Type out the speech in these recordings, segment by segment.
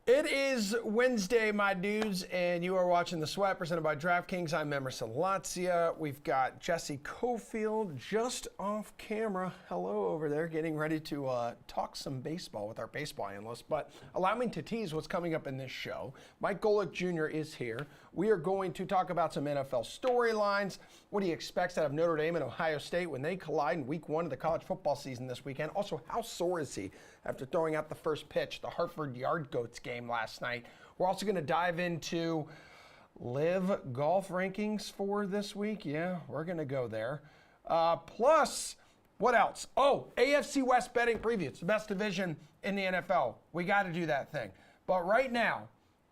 It is Wednesday, my dudes, and you are watching The Sweat, presented by DraftKings. I'm Emerson Latzia. We've got Jesse Cofield just off camera. Hello over there, getting ready to talk some baseball with our baseball analyst. But allow me to tease what's coming up in this show. Mike Golick Jr. is here. We are going to talk about some NFL storylines, what he expects out of Notre Dame and Ohio State when they collide in week one of the college football season this weekend. Also, how sore is he after throwing out the first pitch, the Hartford Yard Goats game last night? We're also going to dive into live golf rankings for this week. Yeah, we're going to go there. Plus, what else? Oh, AFC West betting preview. It's the best division in the NFL. We got to do that thing. But right now,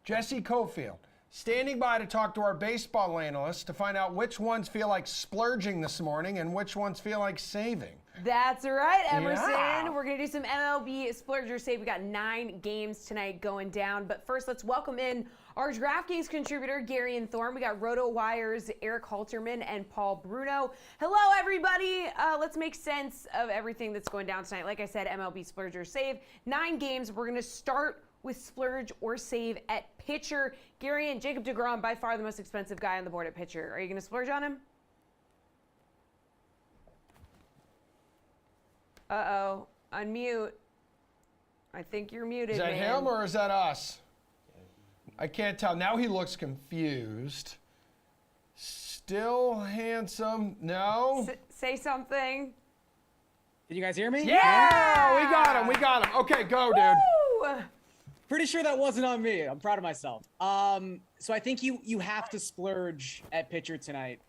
Jesse Cofield standing by to talk to our baseball analysts to find out which ones feel like splurging this morning and which ones feel like saving. That's right, Emerson. Yeah. We're going to do some MLB Splurge or Save. We got 9 games tonight going down. But first, let's welcome in our DraftKings contributor, Gary and Thorne. We got RotoWire's Eric Halterman and Paul Bruno. Hello, everybody. Let's make sense of everything that's going down tonight. Like I said, MLB Splurge or Save. 9 games. We're going to start with Splurge or Save at pitcher. Gary and Jacob deGrom, by far the most expensive guy on the board at pitcher. Are you going to splurge on him? Uh-oh. Unmute. I think you're muted, Is that man. him or is that us? I can't tell. Now he looks confused. Still handsome. No? Say something. Can you guys hear me? Yeah! We got him. We got him. Okay, go, dude. Woo! Pretty sure that wasn't on me. I'm proud of myself. So I think you have to splurge at pitcher tonight.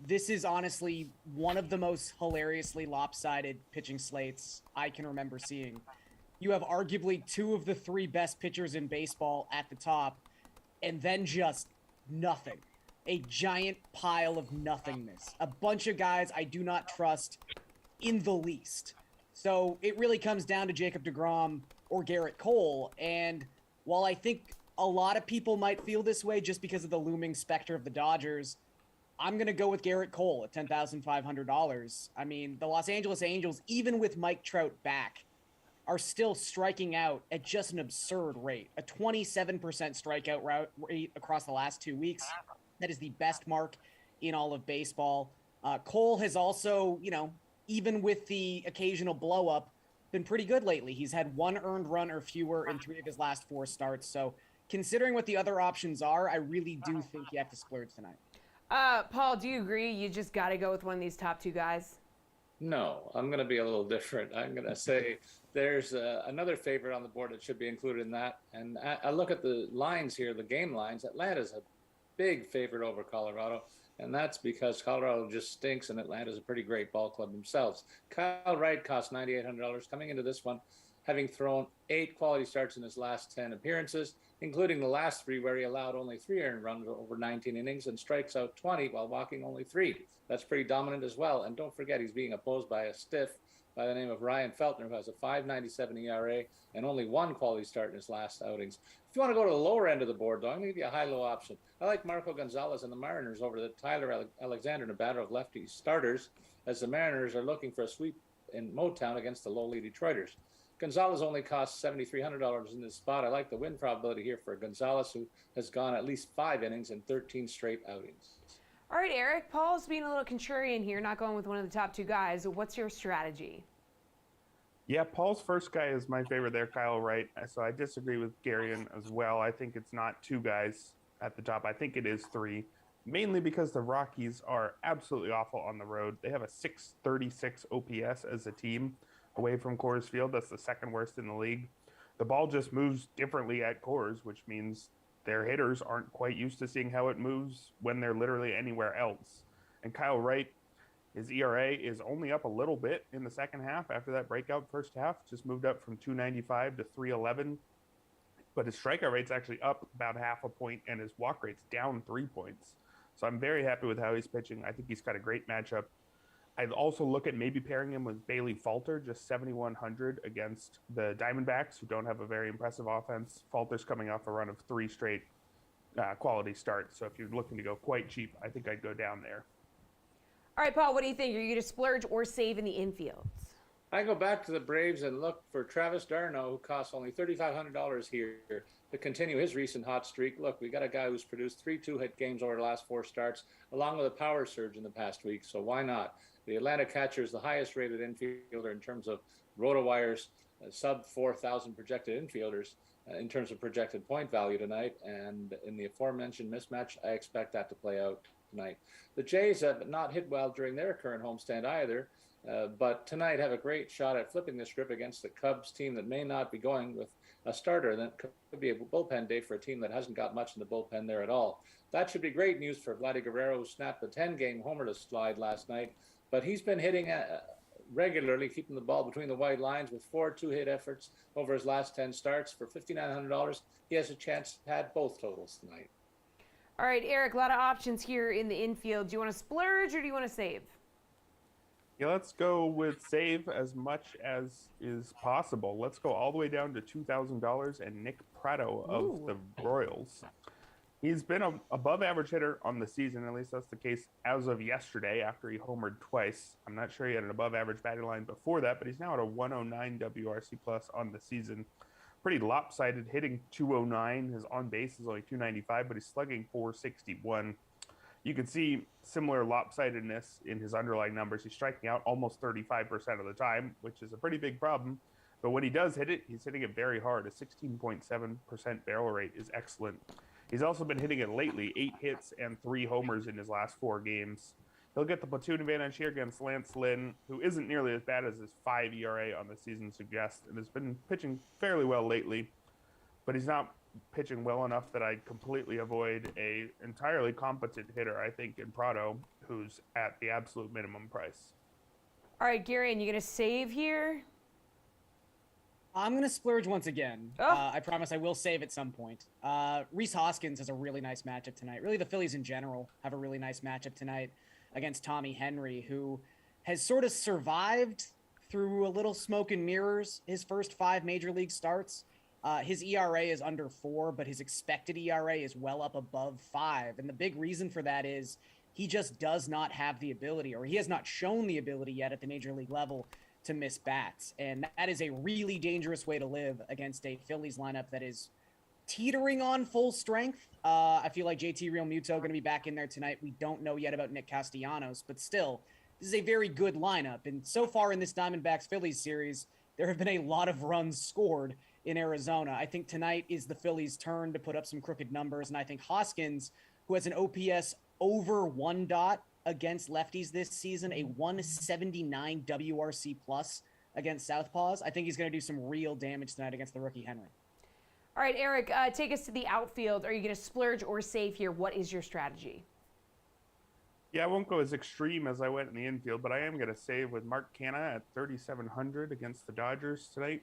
This is honestly one of the most hilariously lopsided pitching slates I can remember seeing. You have arguably 2 of the 3 best pitchers in baseball at the top, and then just nothing. A giant pile of nothingness. A bunch of guys I do not trust in the least. So it really comes down to Jacob deGrom or Garrett Cole, and while I think a lot of people might feel this way just because of the looming specter of the Dodgers, I'm going to go with Garrett Cole at $10,500. I mean, the Los Angeles Angels, even with Mike Trout back, are still striking out at just an absurd rate. A 27% strikeout rate across the last 2 weeks. That is the best mark in all of baseball. Cole has also, even with the occasional blow up, been pretty good lately. He's had 1 earned run or fewer in 3 of his last 4 starts. So considering what the other options are, I really do think you have to splurge tonight. Paul, do you agree you just got to go with one of these top 2 guys? No, I'm going to be a little different. I'm going to say there's another favorite on the board that should be included in that. And I look at the lines here, the game lines. Atlanta's a big favorite over Colorado. And that's because Colorado just stinks and Atlanta's a pretty great ball club themselves. Kyle Wright cost $9,800 coming into this one, having thrown 8 quality starts in his last 10 appearances, including the last 3 where he allowed only 3 earned runs over 19 innings and strikes out 20 while walking only 3. That's pretty dominant as well. And don't forget, he's being opposed by a stiff by the name of Ryan Feltner, who has a 5.97 ERA and only 1 quality start in his last outings. If you want to go to the lower end of the board, though, I'm going to give you a high-low option. I like Marco Gonzalez and the Mariners over the Tyler Alexander in a battle of lefty starters, as the Mariners are looking for a sweep in Motown against the lowly Detroiters. Gonzalez only costs $7,300 in this spot. I like the win probability here for Gonzalez, who has gone at least 5 innings in 13 straight outings. All right, Eric. Paul's being a little contrarian here, not going with one of the top 2 guys. What's your strategy? Yeah, Paul's first guy is my favorite there, Kyle Wright. So I disagree with Garion as well. I think it's not 2 guys at the top. I think it is 3, mainly because the Rockies are absolutely awful on the road. They have a 636 OPS as a team away from Coors Field. That's the 2nd worst in the league. The ball just moves differently at Coors, which means their hitters aren't quite used to seeing how it moves when they're literally anywhere else. And Kyle Wright, his ERA is only up a little bit in the second half after that breakout first half, just moved up from 295 to 311. But his strikeout rate's actually up about half a point and his walk rate's down 3 points. So I'm very happy with how he's pitching. I think he's got a great matchup. I'd also look at maybe pairing him with Bailey Falter, just 7,100 against the Diamondbacks, who don't have a very impressive offense. Falter's coming off a run of 3 straight quality starts. So if you're looking to go quite cheap, I think I'd go down there. All right, Paul, what do you think? Are you going to splurge or save in the infields? I go back to the Braves and look for Travis d'Arnaud, who costs only $3,500 here to continue his recent hot streak. Look, we got a guy who's produced 3 two-hit games over the last 4 starts, along with a power surge in the past week. So why not? The Atlanta catcher is the highest-rated infielder in terms of RotoWire's sub 4,000 projected infielders in terms of projected point value tonight. And in the aforementioned mismatch, I expect that to play out tonight. The Jays have not hit well during their current homestand either. But tonight have a great shot at flipping the script against the Cubs team that may not be going with a starter. That could be a bullpen day for a team that hasn't got much in the bullpen there at all. That should be great news for Vladdy Guerrero, who snapped the 10-game homerless slide last night. But he's been hitting regularly, keeping the ball between the white lines with 4 two-hit efforts over his last 10 starts. For $5,900, he has a chance to add both totals tonight. All right, Eric, a lot of options here in the infield. Do you want to splurge or do you want to save? Yeah, let's go with save as much as is possible. Let's go all the way down to $2,000 and Nick Pratto of the Royals. He's been an above-average hitter on the season, at least that's the case as of yesterday after he homered twice. I'm not sure he had an above-average batting line before that, but he's now at a 109 WRC plus on the season. Pretty lopsided, hitting 209. His on-base is only 295, but he's slugging 461. You can see similar lopsidedness in his underlying numbers. He's striking out almost 35% of the time, which is a pretty big problem. But when he does hit it, he's hitting it very hard. A 16.7% barrel rate is excellent. He's also been hitting it lately, 8 hits and 3 homers in his last 4 games. He'll get the platoon advantage here against Lance Lynn, who isn't nearly as bad as his 5 ERA on the season suggests, and has been pitching fairly well lately. But he's not pitching well enough that I'd completely avoid a entirely competent hitter, I think, in Pratto, who's at the absolute minimum price. All right, Gary, and you going to save here? I'm going to splurge once again. Oh. I promise I will save at some point. Rhys Hoskins has a really nice matchup tonight. Really, the Phillies in general have a really nice matchup tonight against Tommy Henry, who has sort of survived through a little smoke and mirrors his first 5 major league starts. His ERA is under 4, but his expected ERA is well up above 5. And the big reason for that is he just does not have the ability, or he has not shown the ability yet at the major league level to miss bats. And that is a really dangerous way to live against a Phillies lineup that is teetering on full strength. I feel like JT Realmuto going to be back in there tonight. We don't know yet about Nick Castellanos, but still, this is a very good lineup. And so far in this Diamondbacks-Phillies series, there have been a lot of runs scored in Arizona. I think tonight is the Phillies' turn to put up some crooked numbers, and I think Hoskins, who has an OPS over 1 dot against lefties this season, a 179 WRC plus against southpaws, I think he's going to do some real damage tonight against the rookie Henry. All right, Eric, take us to the outfield. Are you going to splurge or save here? What is your strategy? Yeah, I won't go as extreme as I went in the infield, but I am going to save with Mark Canha at 3,700 against the Dodgers tonight.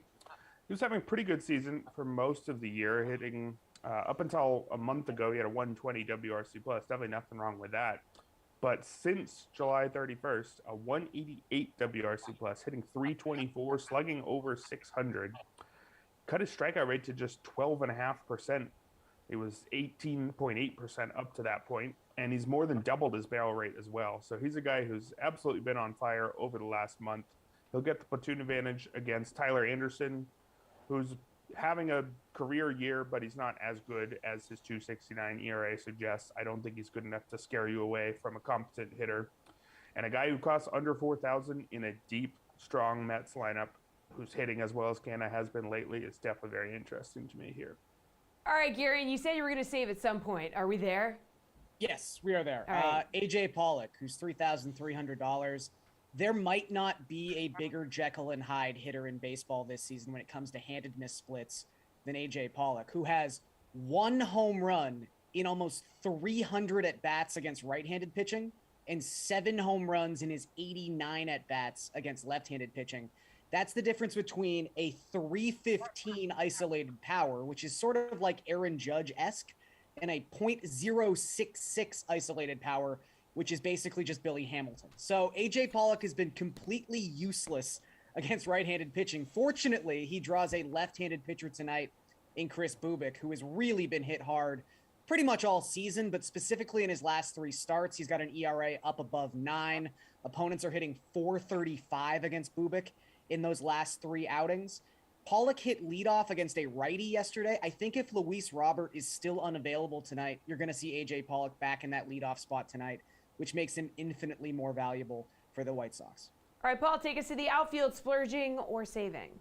He was having a pretty good season for most of the year, hitting up until a month ago, he had a 120 WRC plus. Definitely nothing wrong with that. But since July 31st, a 188 WRC plus, hitting 324, slugging over 600. Cut his strikeout rate to just 12.5%. It was 18.8% up to that point, and he's more than doubled his barrel rate as well. So he's a guy who's absolutely been on fire over the last month. He'll get the platoon advantage against Tyler Anderson, who's having a career year, but he's not as good as his 2.69 ERA suggests. I don't think he's good enough to scare you away from a competent hitter. And a guy who costs under 4,000 in a deep, strong Mets lineup, who's hitting as well as Canha has been lately, is definitely very interesting to me here. All right, Gary, and you said you were going to save at some point. Are we there? Yes, we are there. All right. AJ Pollock, who's $3,300. There might not be a bigger Jekyll and Hyde hitter in baseball this season when it comes to handedness splits than AJ Pollock, who has 1 home run in almost 300 at-bats against right-handed pitching and 7 home runs in his 89 at-bats against left-handed pitching. That's the difference between a 315 isolated power, which is sort of like Aaron Judge-esque, and a .066 isolated power, which is basically just Billy Hamilton. So AJ Pollock has been completely useless against right-handed pitching. Fortunately, he draws a left-handed pitcher tonight in Kris Bubic, who has really been hit hard pretty much all season, but specifically in his last 3 starts, he's got an ERA up above 9. Opponents are hitting .435 against Bubic, in those last 3 outings. Pollock hit leadoff against a righty yesterday. I think if Luis Robert is still unavailable tonight, you're going to see A.J. Pollock back in that leadoff spot tonight, which makes him infinitely more valuable for the White Sox. All right, Paul, take us to the outfield, splurging or saving.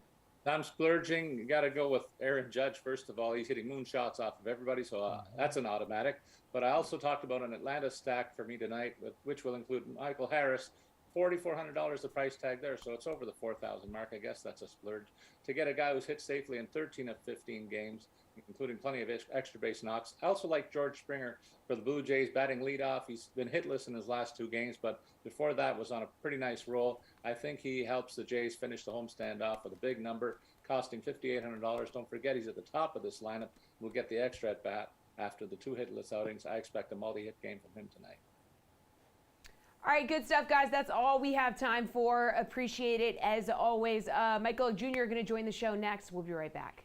I'm splurging. You got to go with Aaron Judge, first of all. He's hitting moonshots off of everybody, so that's an automatic. But I also talked about an Atlanta stack for me tonight, which will include Michael Harris. $4,400 the price tag there, so it's over the 4,000 mark. I guess that's a splurge. To get a guy who's hit safely in 13 of 15 games, including plenty of extra base knocks. I also like George Springer for the Blue Jays, batting leadoff. He's been hitless in his last 2 games, but before that was on a pretty nice roll. I think he helps the Jays finish the homestand off with a big number, costing $5,800. Don't forget he's at the top of this lineup. We'll get the extra at bat after the 2 hitless outings. I expect a multi-hit game from him tonight. All right, good stuff, guys. That's all we have time for. Appreciate it as always. Mike Golic Jr. going to join the show next. We'll be right back.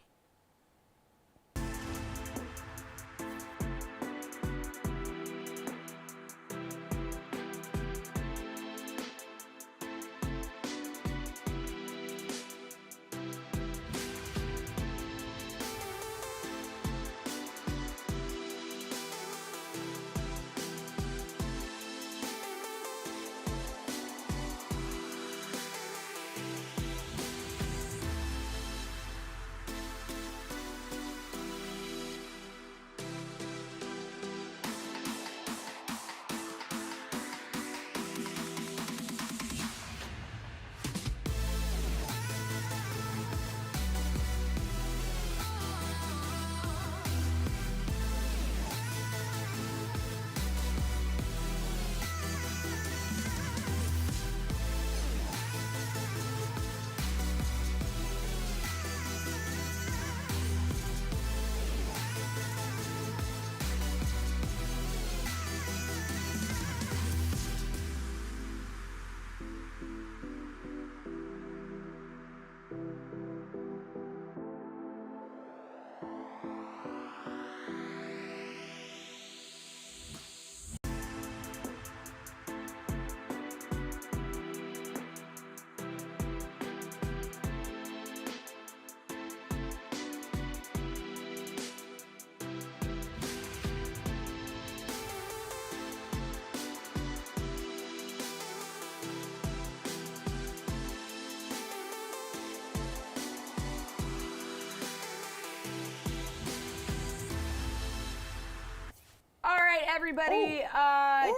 Everybody,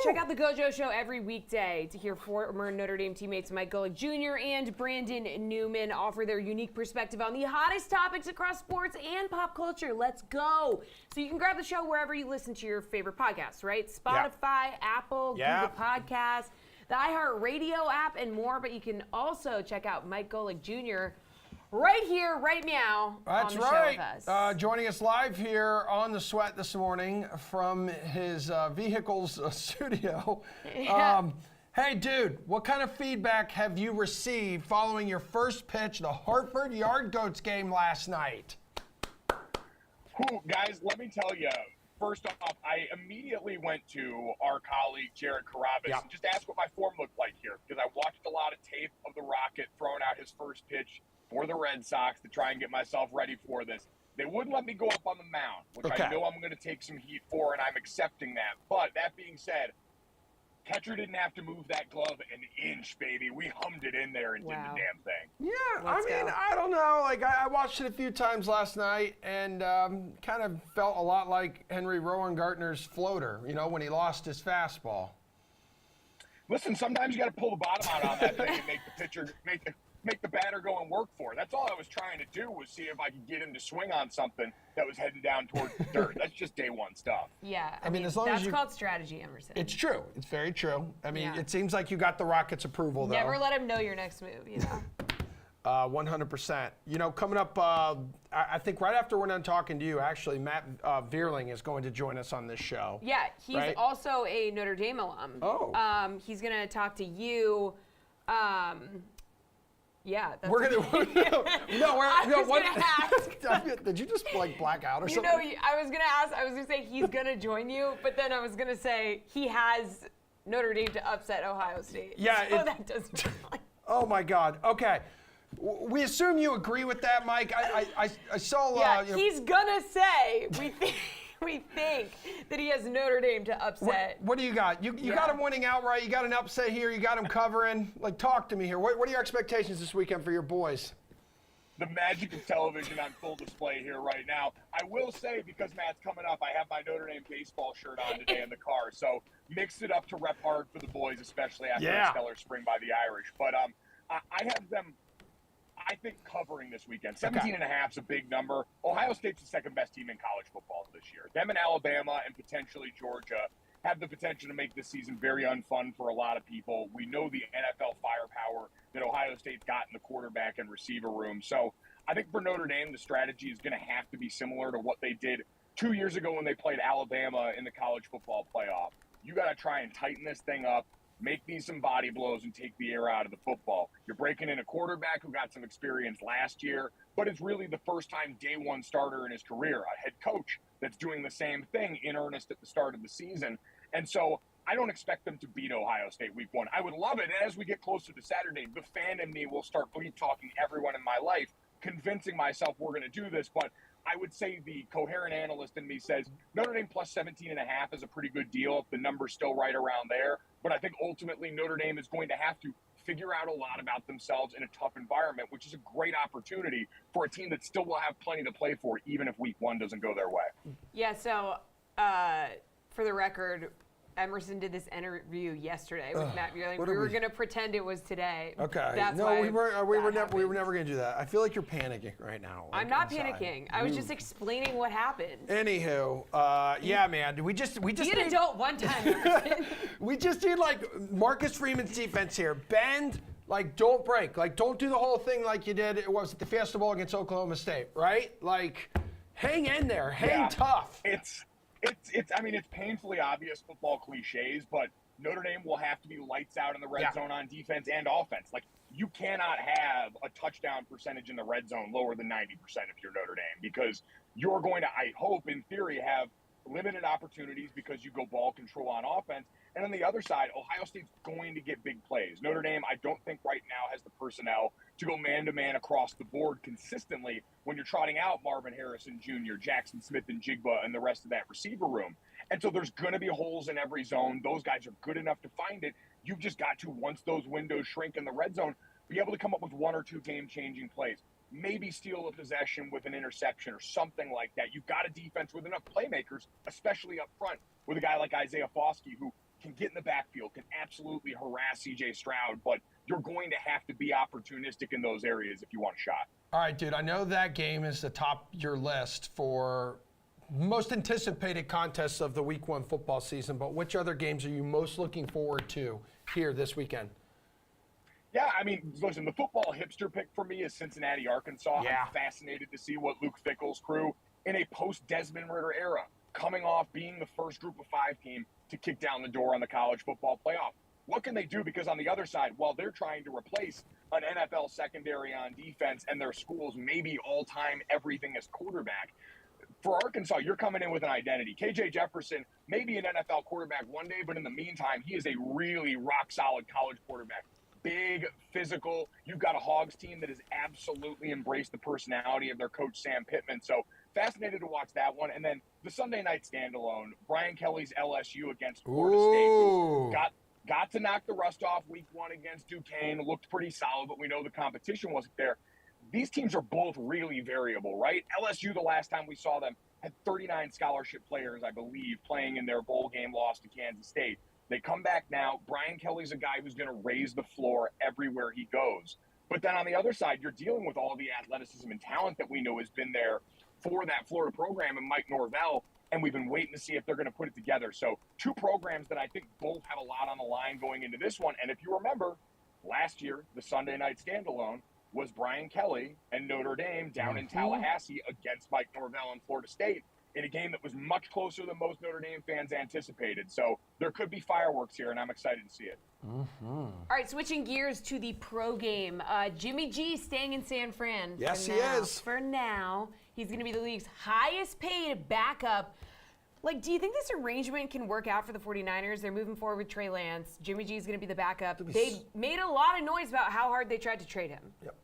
check out the Gojo Show every weekday to hear former Notre Dame teammates Mike Golic Jr. and Brandon Newman offer their unique perspective on the hottest topics across sports and pop culture. Let's go. So you can grab the show wherever you listen to your favorite podcasts, right? Spotify, Apple, Google Podcasts, the iHeartRadio app, and more. But you can also check out Mike Golic Jr. right here, right now, That's on the right. show with us. Joining us live here on The Sweat this morning from his vehicle's studio. Yeah. Hey, dude, what kind of feedback have you received following your first pitch, the Hartford Yard Goats game last night? Guys, let me tell you, first off, I immediately went to our colleague, Jared Carabas, and just asked what my form looked like here, because I watched a lot of tape of the Rocket throwing out his first pitch for the Red Sox to try and get myself ready for this. They wouldn't let me go up on the mound, which I know I'm going to take some heat for, and I'm accepting that. But that being said, catcher didn't have to move that glove an inch, baby. We hummed it in there and did the damn thing. Yeah, Let's go. I don't know. Like, I watched it a few times last night and kind of felt a lot like Henry Rowan-Gartner's floater, you know, when he lost his fastball. Listen, sometimes you got to pull the bottom out on that thing and make the pitcher, make the batter go and work for it. That's all I was trying to do, was see if I could get him to swing on something that was heading down towards the dirt. That's just day one stuff. Yeah, I mean, as long as that's called strategy, Emerson. It's true. It's very true. I mean, Yeah. it seems like you got the Rockets' approval, though. Never let him know your next move, you know? 100%. You know, coming up, I think right after we're done talking to you, actually, Matt Vierling is going to join us on this show. Yeah, he's right? also a Notre Dame alum. Oh. He's going to talk to you. Yeah, that's We're gonna ask. Did you just like black out or You something? know, I was gonna say he's gonna join you, but then I was gonna say he has Notre Dame to upset Ohio State. Yeah, so that doesn't. Oh my God. Okay. We assume you agree with that, Mike. I saw. Yeah, you know, he's gonna say we think that he has Notre Dame to upset. what do you got? You got him winning outright. You got an upset here. You got him covering. Like, talk to me here. What are your expectations this weekend for your boys? The magic of television on full display here right now. I will say, because Matt's coming up, I have my Notre Dame baseball shirt on today in the car. So mix it up to rep hard for the boys, especially after a stellar spring by the Irish. But I have them, I think, covering this weekend. 17 and a half is a big number. Ohio State's the second best team in college football this year. Them and Alabama and potentially Georgia have the potential to make this season very unfun for a lot of people. We know the NFL firepower that Ohio State's got in the quarterback and receiver room. So I think for Notre Dame, the strategy is going to have to be similar to what they did 2 years ago when they played Alabama in the college football playoff. You got to try and tighten this thing up, make these some body blows, and take the air out of the football. You're breaking in a quarterback who got some experience last year, but it's really the first time day one starter in his career, a head coach that's doing the same thing in earnest at the start of the season. And so I don't expect them to beat Ohio State week one. I would love it. And as we get closer to Saturday, the fan in me will start talking everyone in my life, convincing myself we're going to do this. But I would say the coherent analyst in me says Notre Dame plus 17 and a half is a pretty good deal if the number's still right around there. But I think ultimately Notre Dame is going to have to figure out a lot about themselves in a tough environment, which is a great opportunity for a team that still will have plenty to play for, even if week one doesn't go their way. Yeah, so for the record, Emerson did this interview yesterday with Matt Mueller. We were going to pretend it was today. Okay. That's no, why we were happened. never going to do that. I feel like you're panicking right now. I'm not panicking. I was just explaining what happened. Anywho, yeah, man. We just Be an need, adult one time, Emerson. we just need like Marcus Freeman's defense here. Bend, like don't break, like don't do the whole thing like you did. It was at the Fiesta Bowl against Oklahoma State, right? Like, hang in there, hang tough. I mean, it's painfully obvious football cliches, but Notre Dame will have to be lights out in the red zone on defense and offense. Like, you cannot have a touchdown percentage in the red zone lower than 90% if you're Notre Dame, because you're going to, I hope, in theory, have limited opportunities because you go ball control on offense. And on the other side, Ohio State's going to get big plays. Notre Dame, I don't think right now has the personnel to go man-to-man across the board consistently when you're trotting out Marvin Harrison Jr., Jackson Smith and Jigba, and the rest of that receiver room. And so there's going to be holes in every zone. Those guys are good enough to find it. You've just got to, once those windows shrink in the red zone, be able to come up with one or two game-changing plays. Maybe steal a possession with an interception or something like that. You've got a defense with enough playmakers, especially up front, with a guy like Isaiah Foskey, who can get in the backfield, can absolutely harass C.J. Stroud, but you're going to have to be opportunistic in those areas if you want a shot. All right, dude, I know that game is the top of your list for most anticipated contests of the week one football season, but which other games are you most looking forward to here this weekend? Yeah, I mean, listen, the football hipster pick for me is Cincinnati, Arkansas. Yeah. I'm fascinated to see what Luke Fickell's crew in a post-Desmond Ritter era, coming off being the first group of five team to kick down the door on the college football playoff. What can they do? Because on the other side, while they're trying to replace an NFL secondary on defense and their school's maybe all-time everything as quarterback, for Arkansas, you're coming in with an identity. KJ Jefferson may be an NFL quarterback one day, but in the meantime, he is a really rock-solid college quarterback. Big, physical. You've got a Hogs team that has absolutely embraced the personality of their coach, Sam Pittman. So fascinated to watch that one. And then the Sunday night standalone, Brian Kelly's LSU against Florida State, who got to knock the rust off week one against Duquesne. Looked pretty solid, but we know the competition wasn't there. These teams are both really variable, right? LSU, the last time we saw them, had 39 scholarship players, I believe, playing in their bowl game loss to Kansas State. They come back now. Brian Kelly's a guy who's going to raise the floor everywhere he goes. But then on the other side, you're dealing with all the athleticism and talent that we know has been there for that Florida program and Mike Norvell, and we've been waiting to see if they're going to put it together. So two programs that I think both have a lot on the line going into this one. And if you remember, last year, the Sunday night standalone was Brian Kelly and Notre Dame down in Tallahassee against Mike Norvell and Florida State in a game that was much closer than most Notre Dame fans anticipated. So there could be fireworks here, and I'm excited to see it. All right, switching gears to the pro game. Jimmy G staying in San Fran. Yes, he is. For now, he's going to be the league's highest paid backup. Like, do you think this arrangement can work out for the 49ers? They're moving forward with Trey Lance. Jimmy G is going to be the backup. They made a lot of noise about how hard they tried to trade him. Yep.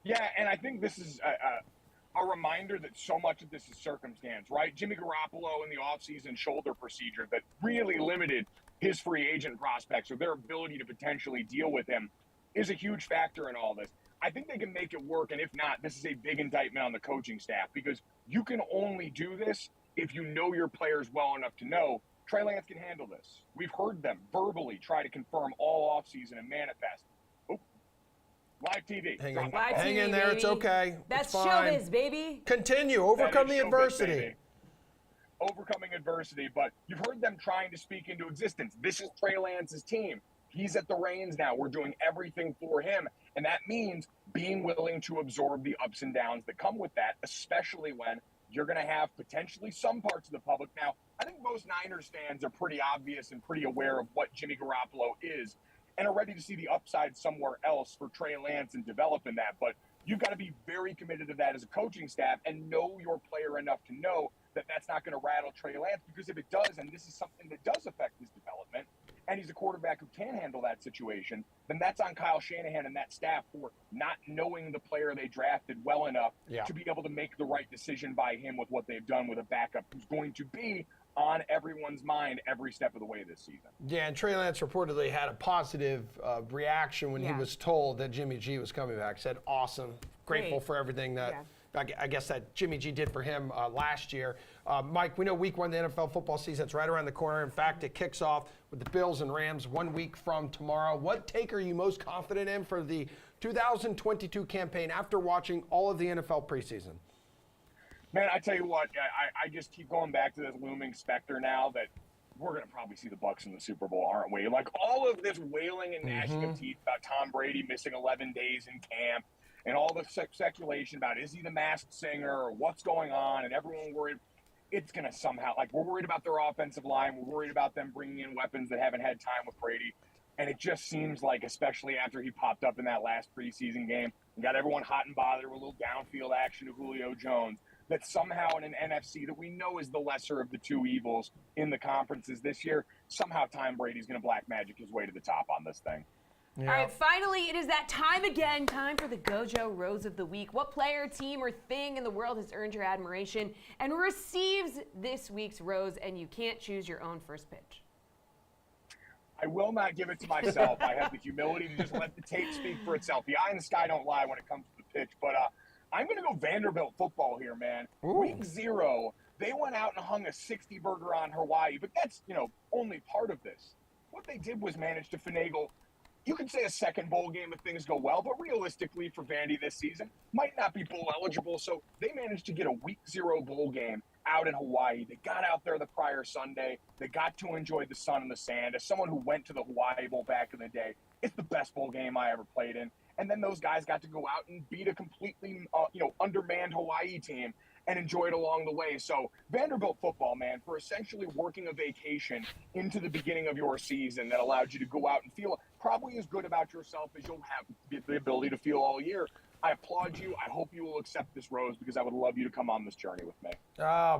Yeah, and I think this is a reminder that so much of this is circumstance, right? Jimmy Garoppolo in the offseason shoulder procedure that really limited his free agent prospects or their ability to potentially deal with him is a huge factor in all this. I think they can make it work, and if not, this is a big indictment on the coaching staff because you can only do this if you know your players well enough to know Trey Lance can handle this. We've heard them verbally try to confirm all offseason and manifest. Oh, live TV. Hang in there. Baby. It's okay. That's it's fine. showbiz, baby. Continue. Overcome the showbiz, adversity. baby. Overcoming adversity, but you've heard them trying to speak into existence. This is Trey Lance's team. He's at the reins now. We're doing everything for him. And that means being willing to absorb the ups and downs that come with that, especially when you're going to have potentially some parts of the public. Now, I think most Niners fans are pretty obvious and pretty aware of what Jimmy Garoppolo is and are ready to see the upside somewhere else for Trey Lance and develop in that. But you've got to be very committed to that as a coaching staff and know your player enough to know that that's not going to rattle Trey Lance, because if it does, and this is something that does affect his development, and he's a quarterback who can handle that situation, then that's on Kyle Shanahan and that staff for not knowing the player they drafted well enough to be able to make the right decision by him with what they've done with a backup who's going to be on everyone's mind every step of the way this season. Yeah, and Trey Lance reportedly had a positive reaction when he was told that Jimmy G was coming back. Said, awesome, grateful for everything that I guess that Jimmy G did for him last year. Mike, we know week 1 of the NFL football season, it's right around the corner. In fact, it kicks off with the Bills and Rams 1 week from tomorrow. What take are you most confident in for the 2022 campaign after watching all of the NFL preseason? Man, I tell you what, I just keep going back to this looming specter now that we're going to probably see the Bucs in the Super Bowl, aren't we? Like, all of this wailing and gnashing of teeth about Tom Brady missing 11 days in camp, and all the speculation about is he the masked singer or what's going on, and everyone worried it's going to somehow, like, we're worried about their offensive line. We're worried about them bringing in weapons that haven't had time with Brady. And it just seems like, especially after he popped up in that last preseason game and got everyone hot and bothered with a little downfield action to Julio Jones, that somehow in an NFC that we know is the lesser of the two evils in the conferences this year, somehow Tom Brady's going to black magic his way to the top on this thing. Yeah. All right, finally, it is that time again. Time for the Gojo Rose of the Week. What player, team, or thing in the world has earned your admiration and receives this week's rose, and you can't choose your own first pitch? I will not give it to myself. I have the humility to just let the tape speak for itself. The eye in the sky don't lie when it comes to the pitch. But I'm going to go Vanderbilt football here, man. Ooh. Week 0, they went out and hung a 60-burger on Hawaii. But that's, only part of this. What they did was manage to finagle, you could say, a second bowl game if things go well, but realistically for Vandy this season, might not be bowl eligible. So they managed to get a week 0 bowl game out in Hawaii. They got out there the prior Sunday. They got to enjoy the sun and the sand. As someone who went to the Hawaii Bowl back in the day, it's the best bowl game I ever played in. And then those guys got to go out and beat a completely, undermanned Hawaii team and enjoy it along the way. So Vanderbilt football, man, for essentially working a vacation into the beginning of your season that allowed you to go out and feel probably as good about yourself as you'll have the ability to feel all year. I applaud you. I hope you will accept this rose because I would love you to come on this journey with me.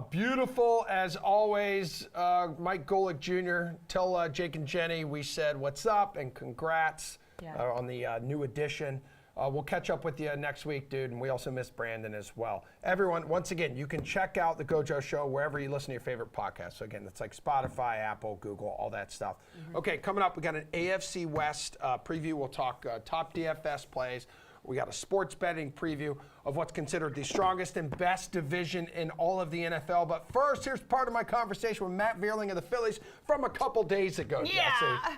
Beautiful as always. Mike Golick Jr., tell Jake and Jenny we said what's up and congrats on the new addition. We'll catch up with you next week, dude, and we also miss Brandon as well. Everyone, once again, you can check out the Gojo Show wherever you listen to your favorite podcast. So again, it's like Spotify, Apple, Google, all that stuff. Okay, coming up, we got an AFC West preview. We'll talk top DFS plays. We got a sports betting preview of what's considered the strongest and best division in all of the NFL. But first, here's part of my conversation with Matt Vierling of the Phillies from a couple days ago, Jesse.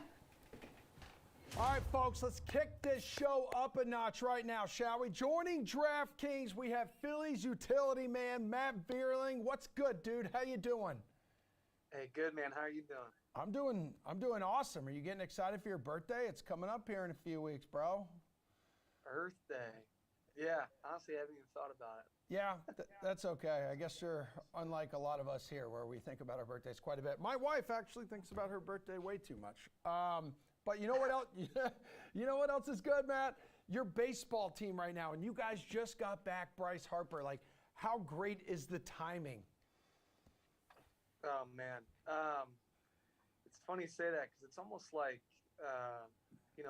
All right, folks, let's kick this show up a notch right now, shall we? Joining DraftKings, we have Phillies utility man, Matt Vierling. What's good, dude? How you doing? Hey, good, man. How are you doing? I'm doing awesome. Are you getting excited for your birthday? It's coming up here in a few weeks, bro. Birthday. Yeah, honestly, I haven't even thought about it. Yeah, that's okay. I guess you're unlike a lot of us here where we think about our birthdays quite a bit. My wife actually thinks about her birthday way too much. But you know what else? You know what else is good, Matt? Your baseball team right now, and you guys just got back Bryce Harper. Like, how great is the timing? Oh, man. It's funny you say that because it's almost like,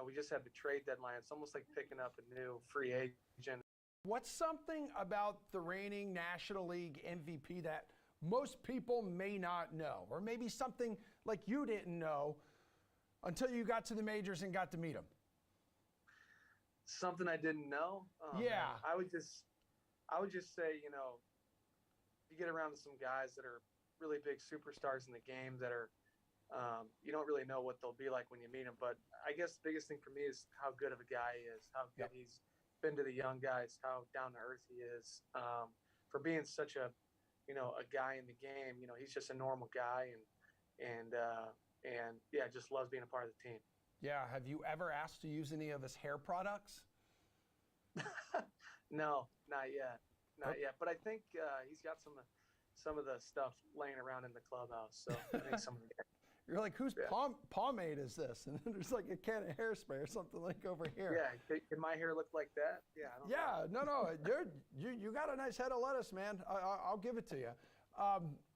we just had the trade deadline. It's almost like picking up a new free agent What's something about the reigning National League MVP that most people may not know, or maybe something like you didn't know until you got to the majors and got to meet him? Something I didn't know. Oh, Yeah. man. I would just say, you know, you get around to some guys that are really big superstars in the game that are, you don't really know what they'll be like when you meet them. But I guess the biggest thing for me is how good of a guy he is, how good he's been to the young guys, how down to earth he is. For being such a, you know, a guy in the game, you know, he's just a normal guy and yeah, just loves being a part of the team. Yeah. Have you ever asked to use any of his hair products? No, not yet. Not yet. But I think he's got some of the stuff laying around in the clubhouse. So I think some of the You're like, whose pomade is this? And then there's like a can of hairspray or something like over here. Yeah, can my hair look like that? Yeah, I don't know. No, you got a nice head of lettuce, man. I'll give it to you.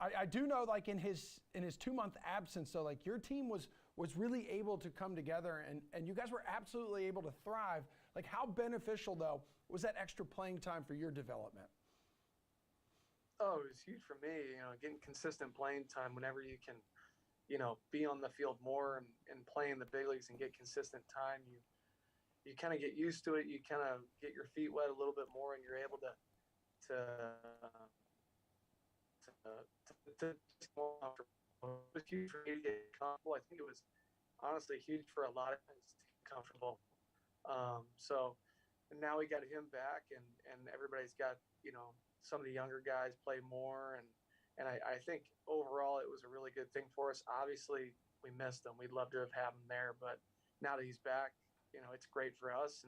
I do know, like in his 2-month absence, so like your team was really able to come together and you guys were absolutely able to thrive. Like how beneficial though was that extra playing time for your development? Oh, it was huge for me. You know, getting consistent playing time whenever you can, you know, be on the field more and play in the big leagues and get consistent time. You kind of get used to it. You kind of get your feet wet a little bit more, and you're able to more comfortable. It was huge for me to get comfortable. I think it was honestly huge for a lot of guys to get comfortable. So and now we got him back, and everybody's got, you know, some of the younger guys play more, and I think overall it was a really good thing for us. Obviously, we missed him. We'd love to have had him there, but now that he's back, you know, it's great for us,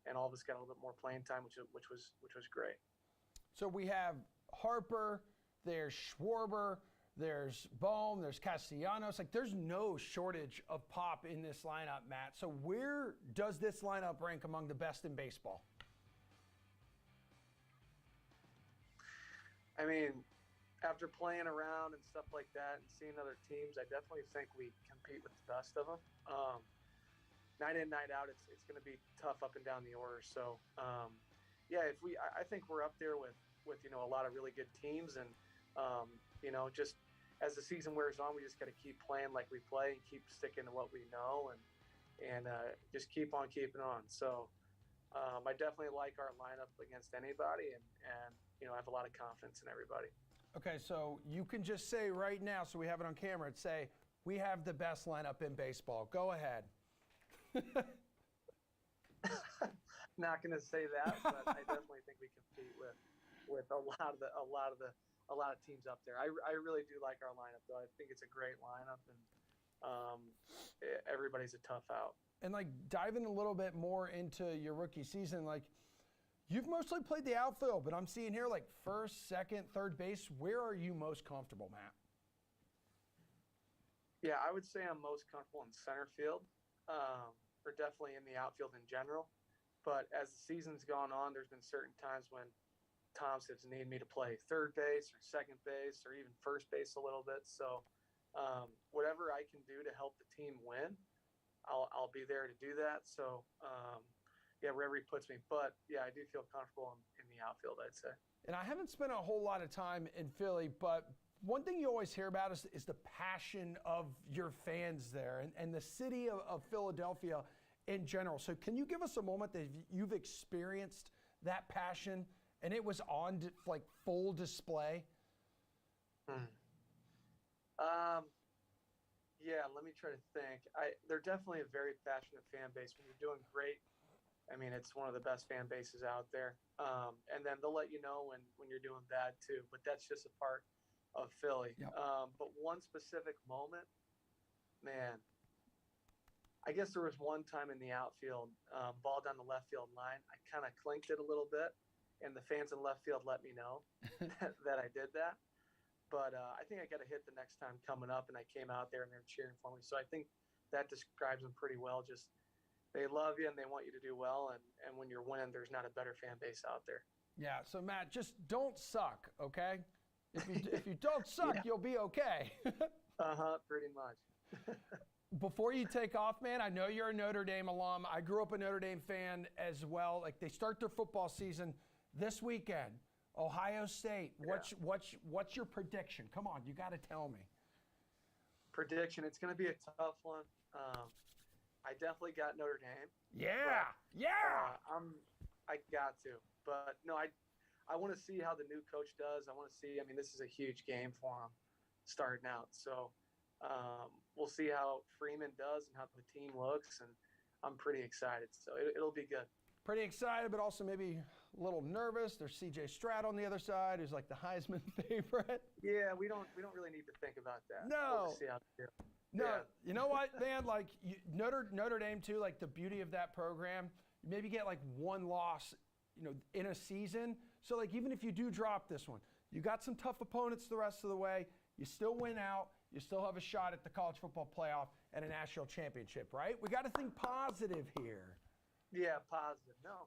and all of us got a little bit more playing time, which was great. So we have Harper, there's Schwarber, there's Bohm, there's Castellanos. Like there's no shortage of pop in this lineup, Matt. So where does this lineup rank among the best in baseball? I mean, after playing around and stuff like that and seeing other teams, I definitely think we compete with the best of them. Night in, night out, it's going to be tough up and down the order. So, yeah, I think we're up there with you know, a lot of really good teams, and you know, just as the season wears on, we just got to keep playing like we play and keep sticking to what we know, and just keep on keeping on. So, I definitely like our lineup against anybody, and you know, I have a lot of confidence in everybody. Okay, so you can just say right now, so we have it on camera, and say, we have the best lineup in baseball. Go ahead. Not going to say that, but I definitely think we compete with a lot of teams up there. I really do like our lineup, though. I think it's a great lineup, and everybody's a tough out. And like diving a little bit more into your rookie season, like you've mostly played the outfield, but I'm seeing here like first, second, third base. Where are you most comfortable, Matt? Yeah, I would say I'm most comfortable in center field, or definitely in the outfield in general. But as the season's gone on, there's been certain times when Tom says need me to play third base or second base or even first base a little bit. So whatever I can do to help the team win, I'll be there to do that. So yeah, wherever he puts me. But yeah, I do feel comfortable in the outfield, I'd say. And I haven't spent a whole lot of time in Philly, but one thing you always hear about is the passion of your fans there and the city of Philadelphia in general. So can you give us a moment that you've experienced that passion and it was on like full display? Yeah, let me try to think. They're definitely a very passionate fan base. When you're doing great, I mean, it's one of the best fan bases out there. And then they'll let you know when you're doing bad too, but that's just a part of Philly. Yep. But one specific moment, man, I guess there was one time in the outfield, ball down the left field line. I kind of clinked it a little bit, and the fans in left field let me know that I did that. But I think I got a hit the next time coming up, and I came out there and they're cheering for me. So I think that describes them pretty well. Just they love you and they want you to do well, and when you're winning, there's not a better fan base out there. Yeah. So Matt, just don't suck, okay? If you don't suck, Yeah. You'll be okay. Pretty much. Before you take off, man, I know you're a Notre Dame alum. I grew up a Notre Dame fan as well. Like they start their football season this weekend, Ohio State. What's your prediction? Come on, you got to tell me. Prediction, it's going to be a tough one. I definitely got Notre Dame. Yeah. I got to. But no, I want to see how the new coach does. I want to see, this is a huge game for him starting out. So we'll see how Freeman does and how the team looks, and I'm pretty excited. So it'll be good. Pretty excited, but also maybe a little nervous. There's C.J. Stroud on the other side, who's like the Heisman favorite. Yeah, we don't really need to think about that. No. We'll just see how they do. No, Yeah. You know what, man? Like Notre Dame too. Like the beauty of that program, you maybe get like one loss, in a season. So like even if you do drop this one, you got some tough opponents the rest of the way. You still win out. You still have a shot at the college football playoff and a national championship, right? We got to think positive here. Yeah, positive. No,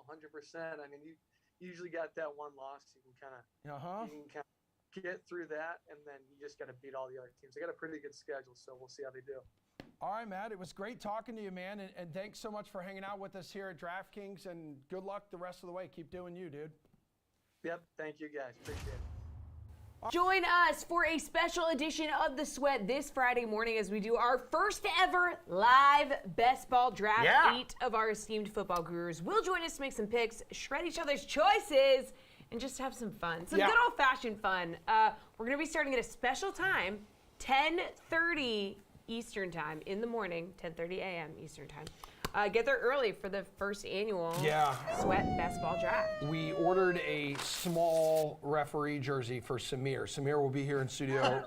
100%. You usually got that one loss. You can kind of get through that, and then you just got to beat all the other teams. They got a pretty good schedule, so we'll see how they do. All right, Matt, it was great talking to you, man, and thanks so much for hanging out with us here at DraftKings, and good luck the rest of the way. Keep doing you, dude. Yep, thank you guys. Appreciate it. Join us for a special edition of The Sweat this Friday morning as we do our first ever live best ball draft. Yeah. 8 of our esteemed football gurus will join us to make some picks, shred each other's choices, and just have some fun. Some good old-fashioned fun. We're going to be starting at a special time, 10:30 Eastern time in the morning, 10:30 a.m. Eastern time. Get there early for the first annual Sweat Best Ball Draft. We ordered a small referee jersey for Samir. Samir will be here in studio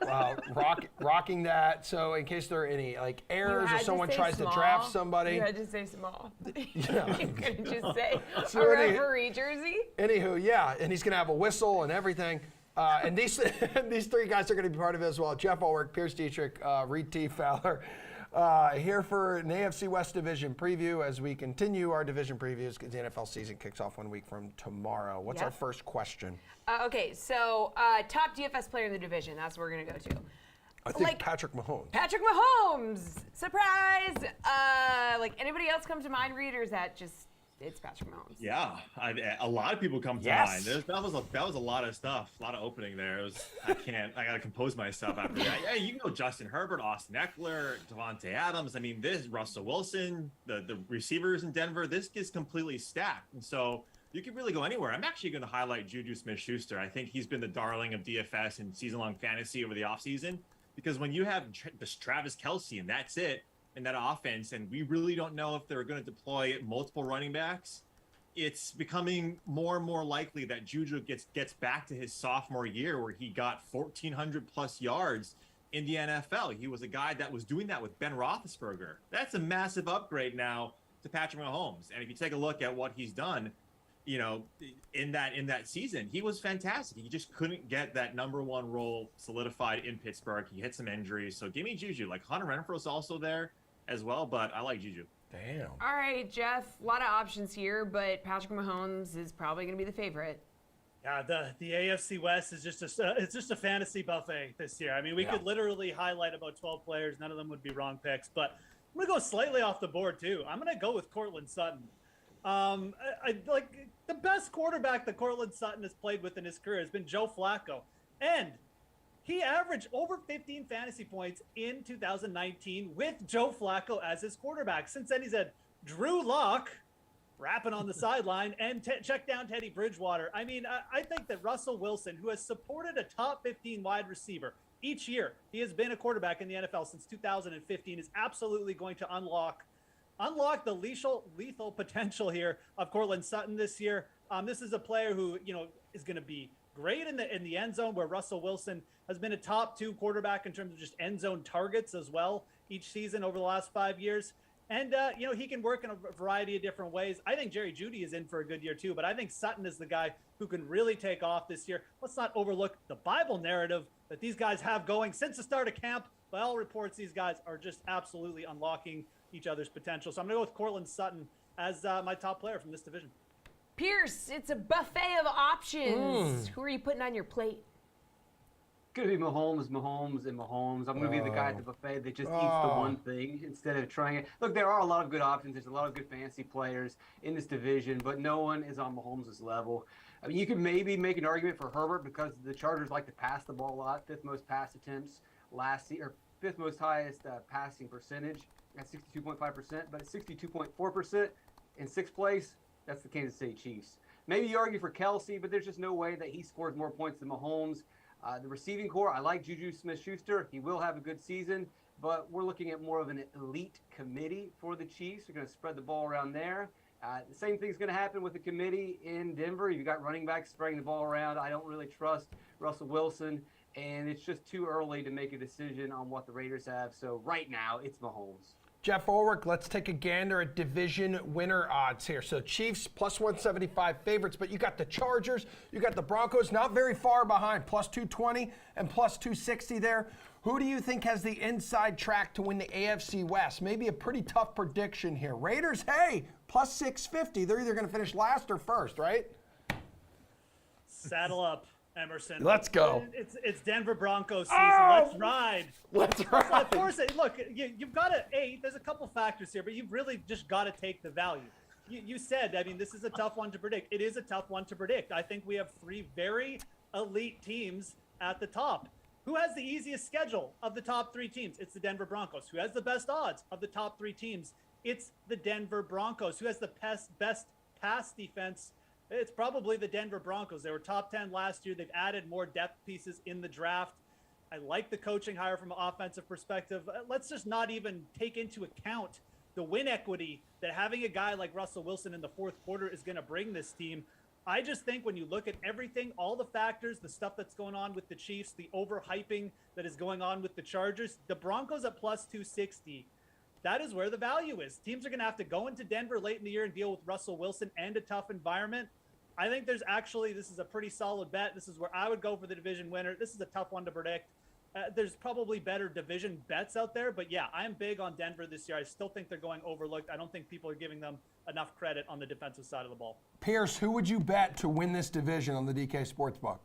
rocking that. So in case there are any errors or someone tries to draft somebody. You had to say small. Yeah. You couldn't just say So a referee jersey. Anywho, yeah, and he's going to have a whistle and everything. And these 3 guys are going to be part of it as well. Jeff Ulrich, Pierce Dietrich, Reed T. Fowler. Here for an AFC West division preview as we continue our division previews because the NFL season kicks off 1 week from tomorrow. What's our first question? Okay, so top DFS player in the division. That's what we're going to go to. I think Patrick Mahomes. Patrick Mahomes! Surprise! Anybody else come to mind, Reed, or is that just... It's Patrick Mahomes. Yeah, a lot of people come to mind. That was a lot of stuff, a lot of opening there. I gotta compose myself after that. Yeah, you can go Justin Herbert, Austin Eckler, Devontae Adams. This Russell Wilson, the receivers in Denver. This is completely stacked, and so you can really go anywhere. I'm actually going to highlight Juju Smith-Schuster. I think he's been the darling of DFS and season-long fantasy over the offseason because when you have this Travis Kelce and that's it. In that offense, and we really don't know if they're going to deploy multiple running backs. It's becoming more and more likely that Juju gets back to his sophomore year where he got 1,400 plus yards in the NFL. He was a guy that was doing that with Ben Roethlisberger. That's a massive upgrade now to Patrick Mahomes. And if you take a look at what he's done, in that season, he was fantastic. He just couldn't get that number 1 role solidified in Pittsburgh. He hit some injuries. So give me Juju. Hunter Renfro's also there as well, but I like Juju. Damn. All right, Jeff, a lot of options here, but Patrick Mahomes is probably going to be the favorite. Yeah, the AFC West is just a fantasy buffet this year. We could literally highlight about 12 players. None of them would be wrong picks, but I'm going to go slightly off the board too. I'm going to go with Courtland Sutton. I like the best quarterback that Courtland Sutton has played with in his career has been Joe Flacco. And he averaged over 15 fantasy points in 2019 with Joe Flacco as his quarterback. Since then, he's had Drew Lock rapping on the sideline and check down Teddy Bridgewater. I think that Russell Wilson, who has supported a top 15 wide receiver each year, he has been a quarterback in the NFL since 2015, is absolutely going to unlock the lethal potential here of Courtland Sutton this year. This is a player who, is going to be great in the end zone, where Russell Wilson has been a top 2 quarterback in terms of just end zone targets as well each season over the last 5 years. And, he can work in a variety of different ways. I think Jerry Jeudy is in for a good year too, but I think Sutton is the guy who can really take off this year. Let's not overlook the Bible narrative that these guys have going since the start of camp. By all reports, these guys are just absolutely unlocking each other's potential. So I'm going to go with Courtland Sutton as my top player from this division. Pierce, it's a buffet of options. Who are you putting on your plate? going to be Mahomes, and Mahomes. I'm going to be the guy at the buffet that just eats the one thing instead of trying it. Look, there are a lot of good options. There's a lot of good fantasy players in this division, but no one is on Mahomes' level. I mean, you could maybe make an argument for Herbert because the Chargers like to pass the ball a lot. 5th most pass attempts last year, or 5th most highest passing percentage at 62.5%, but at 62.4% in 6th place, that's the Kansas City Chiefs. Maybe you argue for Kelsey, but there's just no way that he scores more points than Mahomes. The receiving core, I like Juju Smith-Schuster. He will have a good season, but we're looking at more of an elite committee for the Chiefs. We're going to spread the ball around there. The same thing's going to happen with the committee in Denver. You've got running backs spreading the ball around. I don't really trust Russell Wilson, and it's just too early to make a decision on what the Raiders have. So right now, it's Mahomes. Jeff Ulrich, let's take a gander at division winner odds here. So Chiefs plus 175 favorites, but you got the Chargers, you got the Broncos, not very far behind, plus 220 and plus 260 there. Who do you think has the inside track to win the AFC West? Maybe a pretty tough prediction here. Raiders, hey, plus 650. They're either going to finish last or first, right? Saddle up, Emerson. Let's go. It's Denver Broncos season. Let's ride. Let's ride. Of course, look, you've got to, there's a couple factors here, but you've really just got to take the value. You said, I mean, this is a tough one to predict. It is a tough one to predict. I think we have 3 very elite teams at the top. Who has the easiest schedule of the top 3 teams? It's the Denver Broncos. Who has the best odds of the top 3 teams? It's the Denver Broncos. Who has the best pass defense? It's probably the Denver Broncos. They were top 10 last year. They've added more depth pieces in the draft. I like the coaching hire from an offensive perspective. Let's just not even take into account the win equity that having a guy like Russell Wilson in the 4th quarter is going to bring this team. I just think when you look at everything, all the factors, the stuff that's going on with the Chiefs, the overhyping that is going on with the Chargers, the Broncos at plus 260, that is where the value is. Teams are going to have to go into Denver late in the year and deal with Russell Wilson and a tough environment. I think this is a pretty solid bet. This is where I would go for the division winner. This is a tough one to predict. There's probably better division bets out there, but yeah, I'm big on Denver this year. I still think they're going overlooked. I don't think people are giving them enough credit on the defensive side of the ball. Pierce, who would you bet to win this division on the DK Sportsbook?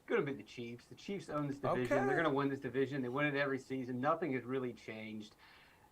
Going to be the Chiefs. The Chiefs own this division. Okay. They're going to win this division. They win it every season. Nothing has really changed.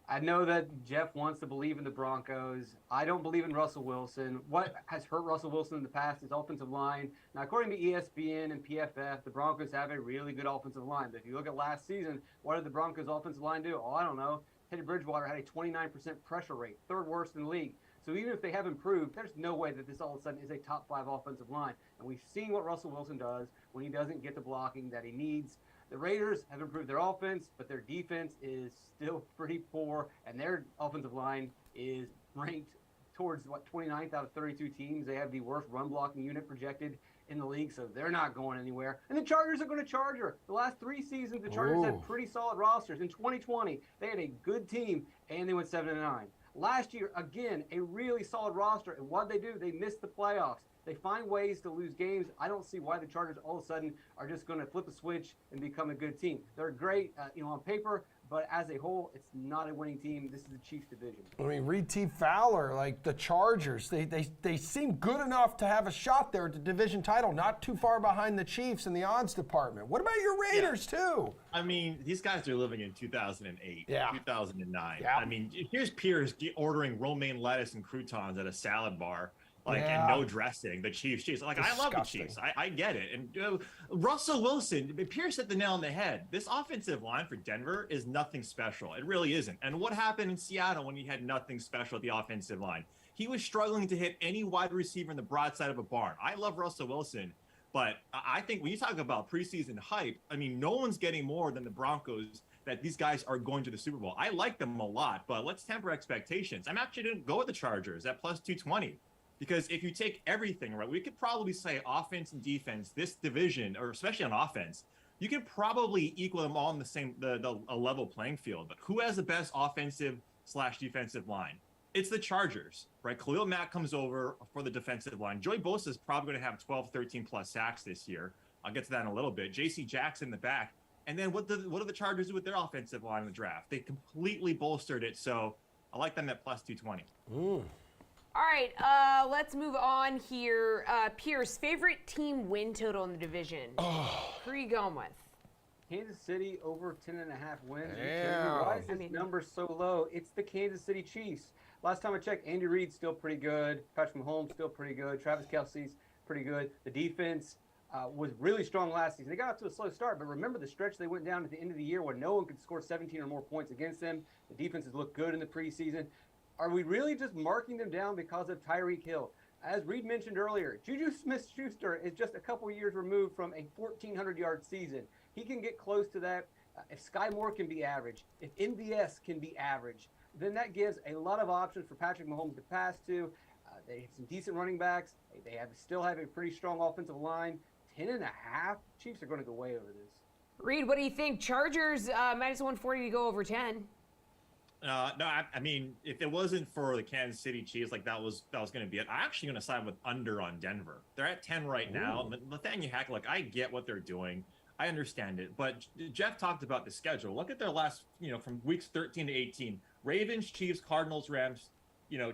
I know that Jeff wants to believe in the Broncos. I don't believe in Russell Wilson. What has hurt Russell Wilson in the past is offensive line. Now, according to ESPN and PFF, the Broncos have a really good offensive line. But if you look at last season, what did the Broncos offensive line do? Oh, I don't know. Teddy Bridgewater had a 29% pressure rate, 3rd worst in the league. So even if they have improved, there's no way that this all of a sudden is a top 5 offensive line. And we've seen what Russell Wilson does when he doesn't get the blocking that he needs. The Raiders have improved their offense, but their defense is still pretty poor, and their offensive line is ranked towards, 29th out of 32 teams. They have the worst run blocking unit projected in the league, so they're not going anywhere. And the Chargers are going to Charger. The last 3 seasons, the Chargers had pretty solid rosters. In 2020, they had a good team, and they went 7-9. Last year, again, a really solid roster, and what did they do? They missed the playoffs. They find ways to lose games. I don't see why the Chargers all of a sudden are just going to flip a switch and become a good team. They're great, on paper, but as a whole, it's not a winning team. This is the Chiefs division. I mean, Reed T. Fowler, like the Chargers, they seem good enough to have a shot there at the division title, not too far behind the Chiefs in the odds department. What about your Raiders, too? I mean, these guys are living in 2008, 2009. Yeah. I mean, here's Pierce ordering romaine lettuce and croutons at a salad bar. And no dressing. The Chiefs. Like, I love the Chiefs. I get it. And Russell Wilson, Pierce hit the nail on the head. This offensive line for Denver is nothing special. It really isn't. And what happened in Seattle when he had nothing special at the offensive line? He was struggling to hit any wide receiver in the broadside of a barn. I love Russell Wilson, but I think when you talk about preseason hype, I mean, no one's getting more than the Broncos that these guys are going to the Super Bowl. I like them a lot, but let's temper expectations. I'm actually going to go with the Chargers at plus 220. Because if you take everything, right, we could probably say offense and defense, this division, or especially on offense, you can probably equal them all in the same, a level playing field. But who has the best offensive/defensive line? It's the Chargers, right? Khalil Mack comes over for the defensive line. Joey Bosa is probably going to have 12, 13 plus sacks this year. I'll get to that in a little bit. J.C. Jackson in the back. And then what do the Chargers do with their offensive line in the draft? They completely bolstered it. So I like them at plus 220. All right, let's move on here. Pierce, favorite team win total in the division? Who are you going with? Kansas City over 10.5 wins. Are you kidding me? Yeah. Why is this number so low? It's the Kansas City Chiefs. Last time I checked, Andy Reid's still pretty good. Patrick Mahomes still pretty good. Travis Kelce's pretty good. The defense was really strong last season. They got off to a slow start, but remember the stretch they went down at the end of the year where no one could score 17 or more points against them. The defenses looked good in the preseason. Are we really just marking them down because of Tyreek Hill? As Reed mentioned earlier, Juju Smith-Schuster is just a couple years removed from a 1,400-yard season. He can get close to that. If Sky Moore can be average, if MVS can be average, then that gives a lot of options for Patrick Mahomes to pass to. They have some decent running backs. They still have a pretty strong offensive line. 10.5. Chiefs are going to go way over this. Reed, what do you think? Chargers minus 140 to go over 10. No, I mean, if it wasn't for the Kansas City Chiefs, like that was going to be it. I'm actually going to side with under on Denver. They're at 10 right now. Nathaniel Hackett, like I get what they're doing. I understand it. But Jeff talked about the schedule. Look at their last, from weeks 13 to 18. Ravens, Chiefs, Cardinals, Rams,